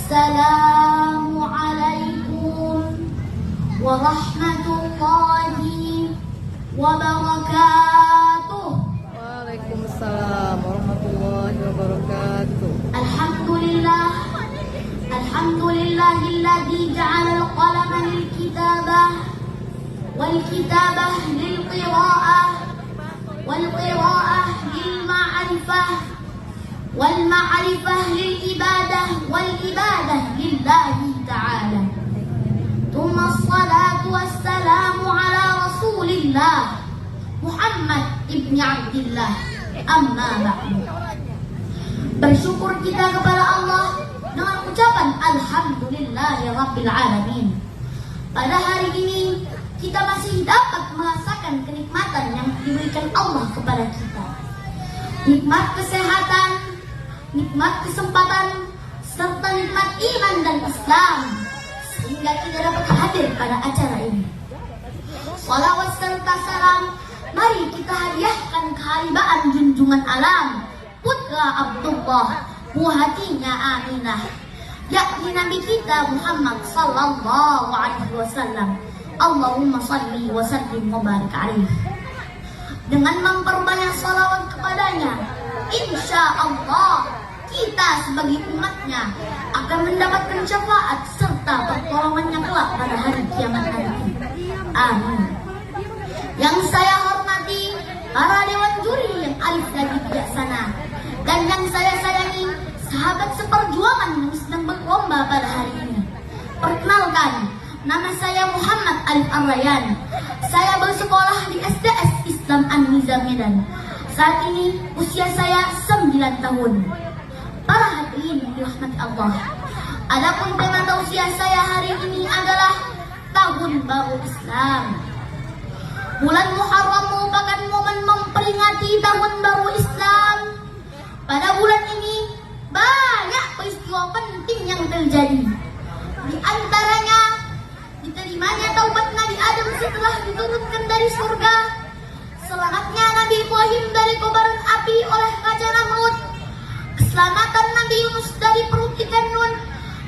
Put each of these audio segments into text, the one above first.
Assalamualaikum warahmatullahi wabarakatuh. Waalaikumsalam warahmatullahi wabarakatuh. Alhamdulillahilladzi ja'ala al-qalama lil-kitabah wal-kitabah lil-qira'ah wal-qira'ah lil-ma'rifah wal-ma'rifah lil-ibadah wal-ibadah lillahi ta'ala. Tsumma as-salatu was-salamu ala Rasulillah Muhammad ibn Abdillah. Amma ba'du. Bersyukur kita kepada Allah dengan ucapan Alhamdulillahi Rabbil Alamin. Pada hari ini kita masih dapat merasakan kenikmatan yang diberikan Allah kepada kita. Nikmat kesehatan, nikmat kesempatan, serta nikmat iman dan Islam, sehingga kita dapat hadir pada acara ini. Salawat serta salam mari kita hadiahkan keharibaan junjungan alam, putra Abdullah, buah hatinya Aminah, yakni Nabi kita Muhammad sallallahu alaihi wasallam. Allahumma salli wa sallim wa barik alaihi. Dengan memperbanyak salawat kepadanya, insya Allah kita sebagai umatnya akan mendapatkan syafaat serta pertolongannya kelak pada hari kiamat nanti. Amin. Yang saya hormati para dewan juri yang alif lagi bijaksana, dan yang saya sayangi sahabat seperjuangan yang sedang berlomba pada hari ini. Perkenalkan, nama saya Muhammad Alif Ar-Rayyan. Saya bersekolah di SDS Islam An-Nizam Medan. Saat ini usia saya 9 tahun. Para hadirin yang dirahmati Allah, adapun tema tausiah saya hari ini adalah Tahun Baru Islam. Bulan Muharram merupakan momen memperingati Tahun Baru Islam. Pada bulan ini banyak peristiwa penting yang terjadi. Di antaranya diterimanya taubat Nabi Adam setelah diturunkan dari surga, selamatnya Nabi Ibrahim dari kobaran api oleh Raja Namrud, keselamatan Nabi Yunus dari perut ikan Nun,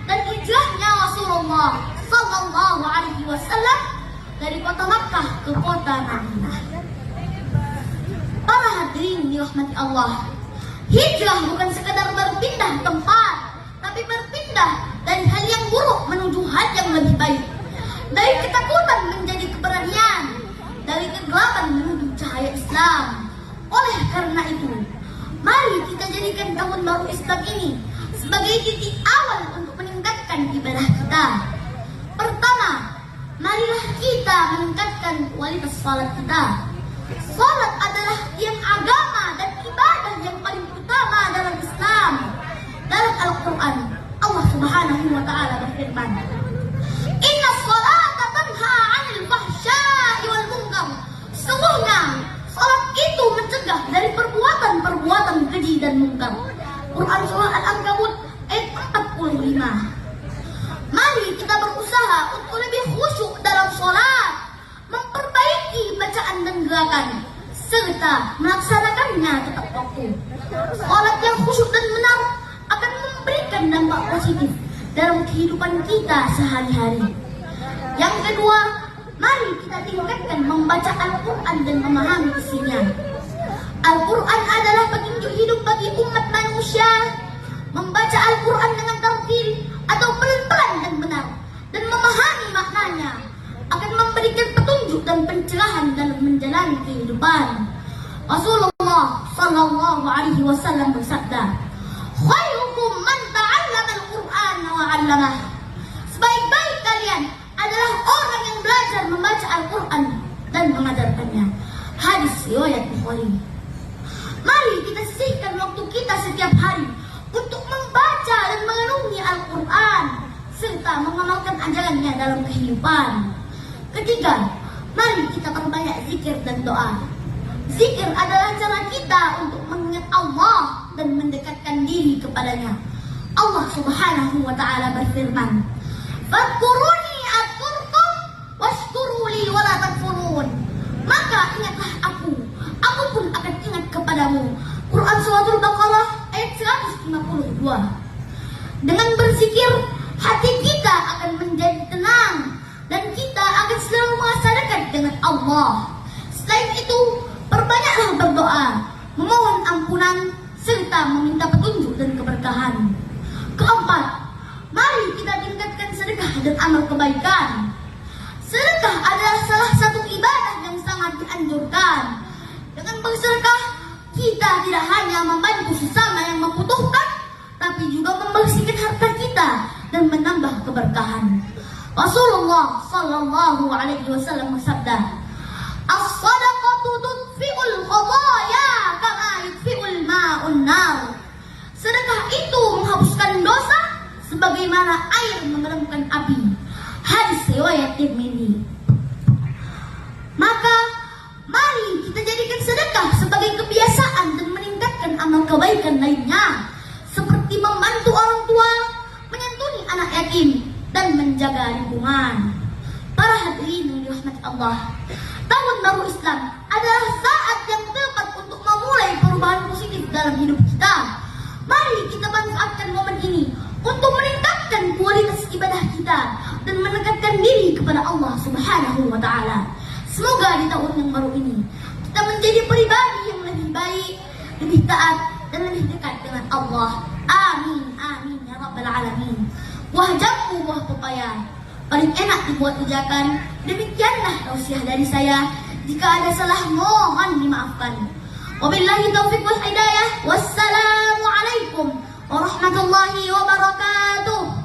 dan hijrahnya Rasulullah sallallahu alaihi wasallam dari kota Makkah ke kota Madinah. Para hadirin dirahmati Allah, hijrah bukan sekedar berpindah tempat, tapi berpindah dari hal yang buruk menuju hal yang lebih baik, dari ketakutan menjadi keberanian, dari kegelapan menuju cahaya Islam. Oleh karena itu, mari kita jadikan Tahun Baru Islam ini sebagai titik awal untuk meningkatkan ibadah kita. Pertama, marilah kita meningkatkan kualitas salat kita. Salat adalah tiang agama dan ibadah yang paling utama dalam Islam. Dalam Al-Quran, Allah Subhanahu wa Ta'ala berfirman, Inna salata tanha 'anil fahsya'i wal munkar. Sesungguhnya salat itu mencegah dari perbuatan-perbuatan keji dan munkar. Quran surah Al-Ankabut ayat 45. Mari kita berusaha untuk lebih khusyuk dalam salat, memperbaiki bacaan dan gerakan, serta melaksanakannya tepat waktu. Salat yang khusyuk dan benar akan memberikan dampak positif dalam kehidupan kita sehari-hari. Yang kedua, mari kita tingkatkan membaca Al-Quran dan memahami isinya. Al-Quran adalah petunjuk hidup bagi umat manusia. Membaca Al-Quran dengan tartil atau pelan-pelan dan benar, dan memahami maknanya akan memberikan petunjuk dan pencerahan dalam menjalani kehidupan. Rasulullah sallallahu alaihi wasallam bersabda, khairukum man ta'allama al-Qur'an wa 'allamah. Sebaik-baik kalian adalah orang yang belajar membaca Al-Qur'an dan mengajarkannya. Hadis riwayat Bukhari. Mari kita sisihkan waktu kita setiap hari untuk membaca dan merenungi Al-Qur'an serta mengamalkan ajarannya dalam kehidupan. Ketiga, mari kita perbanyak zikir dan doa. Zikir adalah cara kita untuk mengingat Allah dan mendekatkan diri kepadanya. Allah Subhanahu wa Ta'ala berfirman, "Fadhkuruni adzkurkum washkuruli wa la takfurun." Maka ingatlah aku pun akan ingat kepadamu. Quran Surah Al-Baqarah ayat 152. Dengan berzikir Allah. Selain itu, perbanyaklah berdoa, memohon ampunan, serta meminta petunjuk dan keberkahan. Keempat, mari kita tingkatkan sedekah dan amal kebaikan. Sedekah adalah salah satu ibadah yang sangat dianjurkan. Dengan bersedekah, kita tidak hanya membantu sesama yang membutuhkan, tapi juga membersihkan harta kita dan menambah keberkahan. Rasulullah sallallahu alaihi wasallam bersabda, "As-shadaqatu tudfi'ul khataaya kama yudfi'ul ma'un nar." Sedekah itu menghapuskan dosa sebagaimana air memadamkan api. Hadis riwayat Tirmidzi. Maka mari kita jadikan sedekah sebagai kebiasaan dan meningkatkan amal kebaikan lainnya, seperti membantu orang tua, menyantuni anak yatim, dan menjaga lingkungan. Para hadirin yang dirahmati Allah, tahun baru Islam adalah saat yang tepat untuk memulai perubahan positif dalam hidup kita. Mari kita manfaatkan momen ini untuk meningkatkan kualitas ibadah kita dan mendekatkan diri kepada Allah Subhanahu wa Ta'ala. Semoga di tahun yang baru ini kita menjadi pribadi yang lebih baik, lebih taat, dan lebih dekat dengan Allah. Amin, amin ya rabbal alamin. Buah jambu, buah pepaya paling enak dibuat pijakan. Demikianlah tausiah dari saya. Jika ada salah, mohon dimaafkan. Wabillahi taufiq wal hidayah. Wassalamualaikum warahmatullahi wabarakatuh.